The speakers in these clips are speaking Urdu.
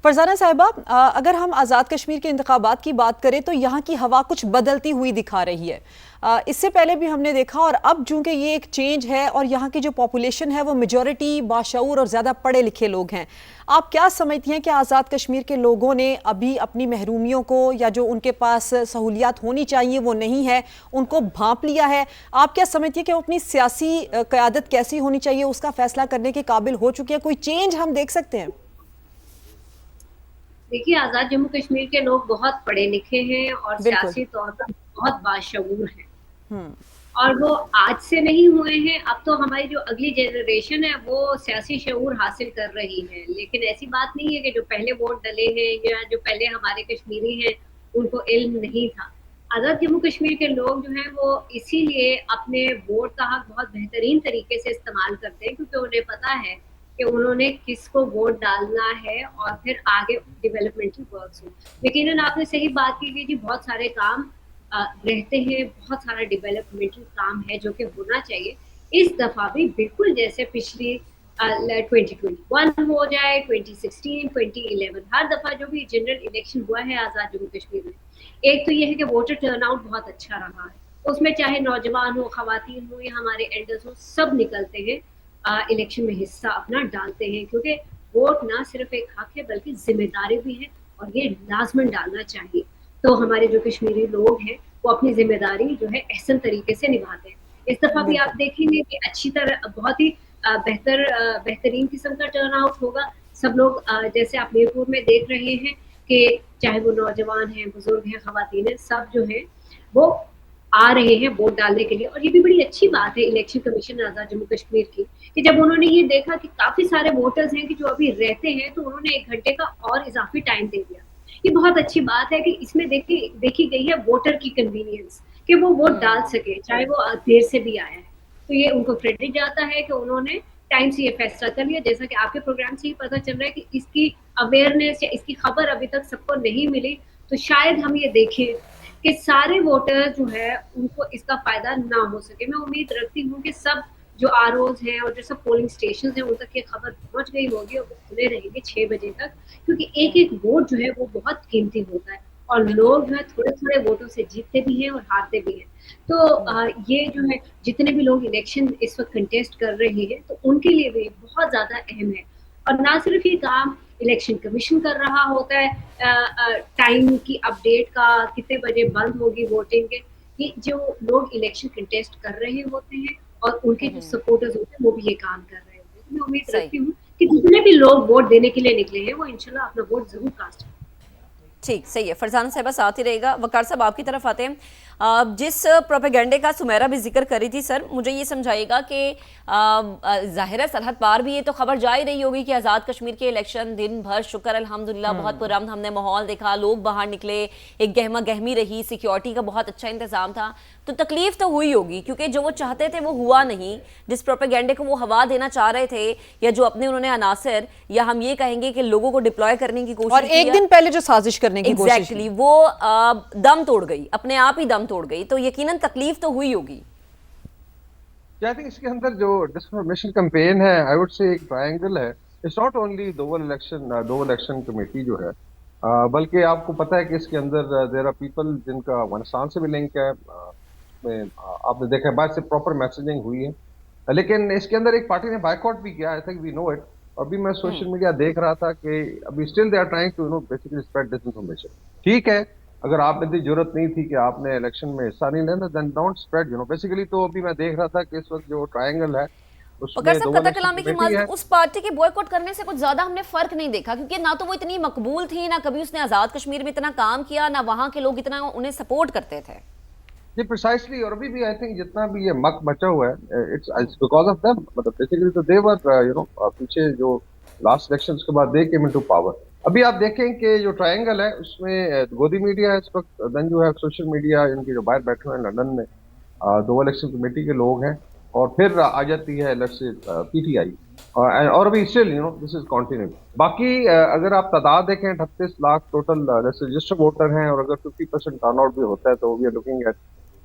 فرزانہ صاحبہ، اگر ہم آزاد کشمیر کے انتخابات کی بات کریں تو یہاں کی ہوا کچھ بدلتی ہوئی دکھا رہی ہے۔ اس سے پہلے بھی ہم نے دیکھا، اور اب چونکہ یہ ایک چینج ہے اور یہاں کی جو پاپولیشن ہے وہ میجورٹی باشعور اور زیادہ پڑھے لکھے لوگ ہیں، آپ کیا سمجھتی ہیں کہ آزاد کشمیر کے لوگوں نے ابھی اپنی محرومیوں کو یا جو ان کے پاس سہولیات ہونی چاہیے وہ نہیں ہے ان کو بھانپ لیا ہے؟ آپ کیا سمجھتی ہیں کہ وہ اپنی سیاسی قیادت کیسی ہونی چاہیے اس کا فیصلہ کرنے کے قابل ہو چکی ہے؟ کوئی چینج ہم دیکھ سکتے ہیں؟ دیکھیے، آزاد جموں کشمیر کے لوگ بہت پڑھے لکھے ہیں اور بالکل۔ سیاسی طور پر بہت باشعور ہیں، اور وہ آج سے نہیں ہوئے ہیں۔ اب تو ہماری جو اگلی جنریشن ہے وہ سیاسی شعور حاصل کر رہی ہے، لیکن ایسی بات نہیں ہے کہ جو پہلے ووٹ ڈلے ہیں یا جو پہلے ہمارے کشمیری ہیں ان کو علم نہیں تھا۔ آزاد جموں کشمیر کے لوگ جو ہیں وہ اسی لیے اپنے ووٹ کا حق بہت بہترین طریقے سے استعمال کرتے ہیں، کیونکہ انہیں پتا ہے کہ انہوں نے کس کو ووٹ ڈالنا ہے اور پھر آگے ڈیولپمنٹل ورکس ہوں۔ یقیناً آپ نے صحیح بات کی کہ جی بہت سارے کام رہتے ہیں، بہت سارا ڈیولپمنٹل کام ہے جو کہ ہونا چاہیے۔ اس دفعہ بھی بالکل جیسے پچھلی 2021 ہو جائے، 2016، 2011، ہر دفعہ جو بھی جنرل الیکشن ہوا ہے آزاد جموں کشمیر میں، ایک تو یہ ہے کہ ووٹر ٹرن آؤٹ بہت اچھا رہا ہے۔ اس میں چاہے نوجوان ہو، خواتین ہو یا ہمارے ایلڈرز ہو، سب نکلتے ہیں الیکشن میں حصہ اپنا ڈالتے ہیں، کیونکہ ووٹ نہ صرف ایک حق ہے بلکہ ذمہ داری بھی ہے، اور یہ لازمن ڈالنا چاہیے۔ تو ہمارے جو کشمیری لوگ ہیں وہ اپنی ذمہ داری جو ہے احسن طریقے سے نبھاتے ہیں۔ اس دفعہ بھی بالکل۔ آپ دیکھیں گے کہ اچھی طرح بہت ہی بہترین قسم کا ٹرن آؤٹ ہوگا۔ سب لوگ جیسے آپ میرپور میں دیکھ رہے ہیں کہ چاہے وہ نوجوان ہیں، بزرگ ہیں، خواتین ہیں، سب جو ہیں وہ آ رہے ہیں ووٹ ڈالنے کے لیے۔ اور یہ بھی بڑی اچھی بات ہے الیکشن کمیشن آزاد جموں کشمیر کی، کہ جب انہوں نے یہ دیکھا کہ کافی سارے ووٹرز ہیں کہ جو ابھی رہتے ہیں، تو انہوں نے 1 گھنٹے کا اور اضافی ٹائم دے دیا۔ یہ بہت اچھی بات ہے کہ اس میں دیکھی گئی ہے ووٹر کی کنوینئنس، کہ وہ ووٹ ڈال سکے چاہے وہ دیر سے بھی آیا ہے۔ تو یہ ان کو کریڈٹ جاتا ہے کہ انہوں نے ٹائم سے یہ فیصلہ کر لیا۔ جیسا کہ آپ کے پروگرام سے ہی پتہ چل رہا ہے کہ اس کی اویئرنیس یا اس کی خبر ابھی تک سب کو نہیں ملی، تو شاید ہم یہ دیکھیں کہ سارے ووٹر جو ہے ان کو اس کا فائدہ نہ ہو سکے۔ میں امید رکھتی ہوں کہ سب جو آر اوز ہیں اور جو سب پولنگ اسٹیشنز ہیں ان تک یہ خبر پہنچ گئی ہوگی، اور وہ کھلے رہیں گے 6 بجے تک، کیونکہ ایک ایک ووٹ جو ہے وہ بہت قیمتی ہوتا ہے، اور بالکل۔ لوگ جو ہے تھوڑے تھوڑے ووٹوں سے جیتتے بھی ہیں اور ہارتے بھی ہیں۔ تو یہ جو ہے جتنے بھی لوگ الیکشن اس وقت کنٹیسٹ کر رہے ہیں تو ان کے لیے بھی بہت زیادہ اہم ہے۔ اور نہ صرف یہ کام الیکشن کمیشن کر رہا ہوتا ہے ٹائم کی اپڈیٹ کا، کتنے بجے بند ہوگی ووٹنگ، یہ جو لوگ الیکشن کنٹیسٹ کر رہے ہوتے ہیں اور ان کے جو سپورٹرز ہوتے ہیں وہ بھی یہ کام کر رہے ہوتے ہیں۔ تو میں امید صحیح۔ رکھتی ہوں کہ جتنے بھی لوگ ووٹ دینے کے لیے نکلے ہیں وہ انشاءاللہ اپنا ووٹ ضرور کاسٹ کریں۔ ٹھیک، صحیح ہے۔ فرزانہ صاحبہ ساتھ ہی رہے گا۔ وقار صاحب آپ کی طرف آتے ہیں۔ جس پروپیگنڈے کا سمیرہ بھی ذکر کر رہی تھی، سر مجھے یہ سمجھائے گا کہ ظاہر ہے سرحد پار بھی یہ تو خبر جا ہی رہی ہوگی کہ آزاد کشمیر کے الیکشن دن بھر شکر الحمدللہ بہت پرامن ہم نے ماحول دیکھا، لوگ باہر نکلے، ایک گہما گہمی رہی، سیکیورٹی کا بہت اچھا انتظام تھا، تو تکلیف تو ہوئی ہوگی کیونکہ جو وہ چاہتے تھے وہ ہوا نہیں، جس پروپیگنڈے کو وہ ہوا دینا چاہ رہے تھے، یا جو اپنے انہوں نے عناصر یا ہم یہ کہیں گے کہ لوگوں کو ڈپلوائے کرنے کی کوشش اور کی، ایک دن پہلے جو سازش کرنے کی کوشش کی، ایگزیکٹلی وہ دم توڑ گئی، اپنے آپ ہی دم توڑ گئی، تو یقیناً تکلیف تو ہوئی ہوگی۔ I think اس کے اندر جو ڈسفارمیشن کمپین ہے، آئی وڈ سے ایک ٹرائنگل ہے۔ اٹس ناٹ اونلی دوول الیکشن کمیٹی جو ہے، بلکہ آپ کو پتہ ہے کہ اس کے اندر دیر آر پیپل جن کا افغانستان سے بھی لنک ہے۔ اس میں آپ نے دیکھا بعد سے پراپر میسجنگ ہوئی ہے، لیکن اس کے اندر ایک پارٹی نے بائیکاٹ بھی کیا، I think we know it. ابھی میں سوشل میڈیا دیکھ رہا تھا کہ ابھی still they are trying to basically spread disinformation. ٹھیک ہے، اگر آپ نے ضرورت نہیں تھی کہ آپ نے الیکشن میں حصہ نہیں لینا، دین ڈونٹ اسپریڈ بیسیکلی۔ تو ابھی میں دیکھ رہا تھا کہ اس وقت جو ٹرائنگل ہے اس وقار میں صاحب دو قطع الیکشن کلامی کی کمیٹی ہے۔ اس پارٹی کے بوائیکاٹ کرنے سے کچھ زیادہ ہم نے فرق نہیں دیکھا، کیونکہ نہ تو وہ اتنی مقبول تھی، نہ کبھی اس نے آزاد کشمیر میں اتنا کام کیا، نہ وہاں کے لوگ اتنا انہیں سپورٹ کرتے تھے۔ جی پریسائسلی، اور ابھی بھی آئی تھنک جتنا بھی یہ مک مچا ہوا ہے اٹس بیکاز آف دیم، مطلب بیسیکلی تو دے ور پیچھے جو لاسٹ الیکشن کے بعد دے کیم انٹو پاور۔ ابھی آپ دیکھیں کہ جو ٹرائنگل ہے اس میں گودی میڈیا ہے اس وقت، دین جو ہے سوشل میڈیا، ان کے جو باہر بیٹھے ہوئے ہیں لندن میں دو الیکشن کمیٹی کے لوگ ہیں، اور پھر آ جاتی ہے پی ٹی آئی، اور ابھی اسٹل دس از کنٹینیو۔ باقی اگر آپ تعداد دیکھیں 38 لاکھ ٹوٹل جیسے رجسٹر ووٹر ہیں، اور اگر 50% ٹرن آؤٹ بھی ہوتا ہے تو we are looking at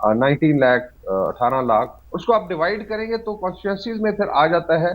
19 lakh 18 lakh. اس کو آپ ڈیوائڈ کریں گے تو کانسٹیٹوئنسیز میں پھر آ جاتا ہے